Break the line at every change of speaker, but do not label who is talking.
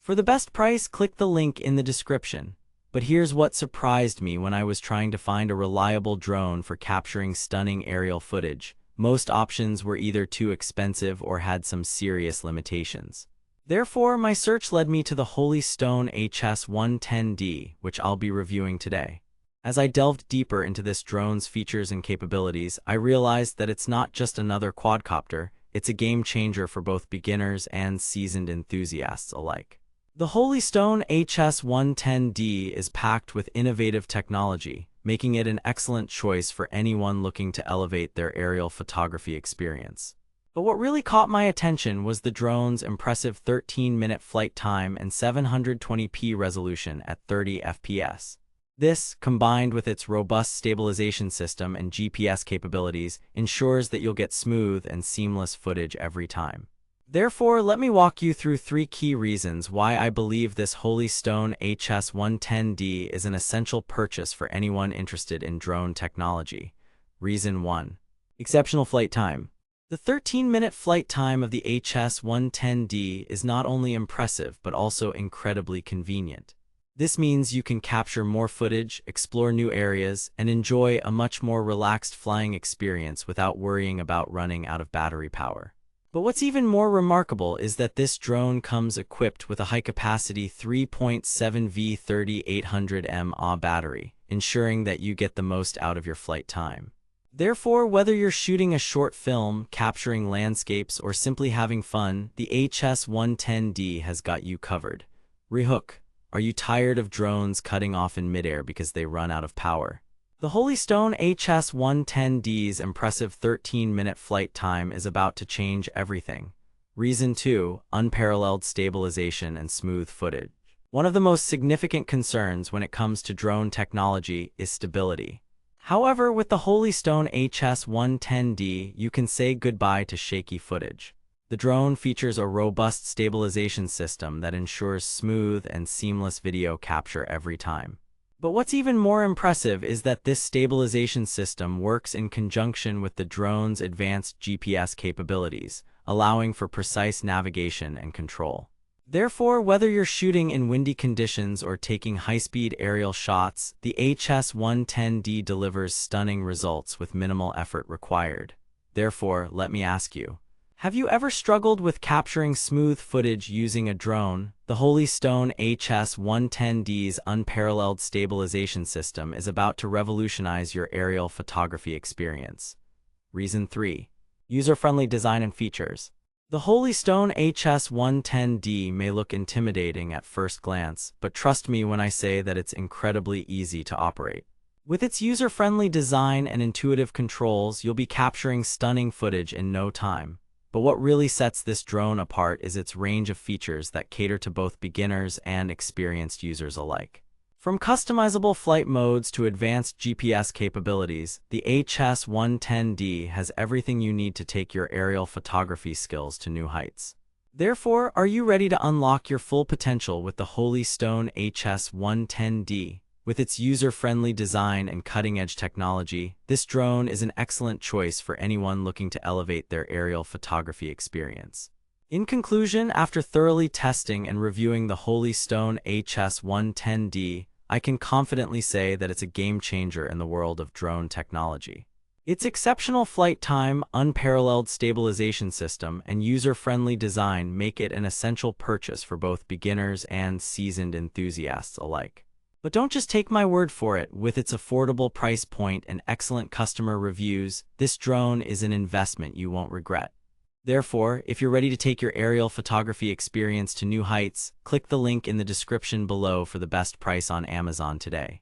For the best price, click the link in the description. But here's what surprised me when I was trying to find a reliable drone for capturing stunning aerial footage. Most options were either too expensive or had some serious limitations. Therefore, my search led me to the Holy Stone HS110D, which I'll be reviewing today. As I delved deeper into this drone's features and capabilities, I realized that it's not just another quadcopter, it's a game changer for both beginners and seasoned enthusiasts alike. The Holy Stone HS110D is packed with innovative technology, making it an excellent choice for anyone looking to elevate their aerial photography experience. But what really caught my attention was the drone's impressive 13-minute flight time and 720p resolution at 30 fps. This, combined with its robust stabilization system and GPS capabilities, ensures that you'll get smooth and seamless footage every time. Therefore, let me walk you through 3 key reasons why I believe this Holy Stone HS110D is an essential purchase for anyone interested in drone technology. Reason 1. Exceptional flight time. The 13-minute flight time of the HS110D is not only impressive but also incredibly convenient. This means you can capture more footage, explore new areas, and enjoy a much more relaxed flying experience without worrying about running out of battery power. But what's even more remarkable is that this drone comes equipped with a high-capacity 3.7V 3800 mAh battery, ensuring that you get the most out of your flight time. Therefore, whether you're shooting a short film, capturing landscapes, or simply having fun, the HS110D has got you covered. Rehook. Are you tired of drones cutting off in midair because they run out of power? The Holy Stone HS110D's impressive 13-minute flight time is about to change everything. Reason 2. Unparalleled stabilization and smooth footage. One of the most significant concerns when it comes to drone technology is stability. However, with the Holy Stone HS110D, you can say goodbye to shaky footage. The drone features a robust stabilization system that ensures smooth and seamless video capture every time. But what's even more impressive is that this stabilization system works in conjunction with the drone's advanced GPS capabilities, allowing for precise navigation and control. Therefore, whether you're shooting in windy conditions or taking high-speed aerial shots, the HS110D delivers stunning results with minimal effort required. Therefore, let me ask you, have you ever struggled with capturing smooth footage using a drone? The Holy Stone HS110D's unparalleled stabilization system is about to revolutionize your aerial photography experience. Reason 3. User-friendly design and features. The Holy Stone HS110D may look intimidating at first glance, but trust me when I say that it's incredibly easy to operate. With its user-friendly design and intuitive controls, you'll be capturing stunning footage in no time. But what really sets this drone apart is its range of features that cater to both beginners and experienced users alike. From customizable flight modes to advanced GPS capabilities, the HS110D has everything you need to take your aerial photography skills to new heights. Therefore, are you ready to unlock your full potential with the Holy Stone HS110D? With its user-friendly design and cutting-edge technology, this drone is an excellent choice for anyone looking to elevate their aerial photography experience. In conclusion, after thoroughly testing and reviewing the Holy Stone HS110D, I can confidently say that it's a game-changer in the world of drone technology. Its exceptional flight time, unparalleled stabilization system, and user-friendly design make it an essential purchase for both beginners and seasoned enthusiasts alike. But don't just take my word for it. With its affordable price point and excellent customer reviews, this drone is an investment you won't regret. Therefore, if you're ready to take your aerial photography experience to new heights, click the link in the description below for the best price on Amazon today.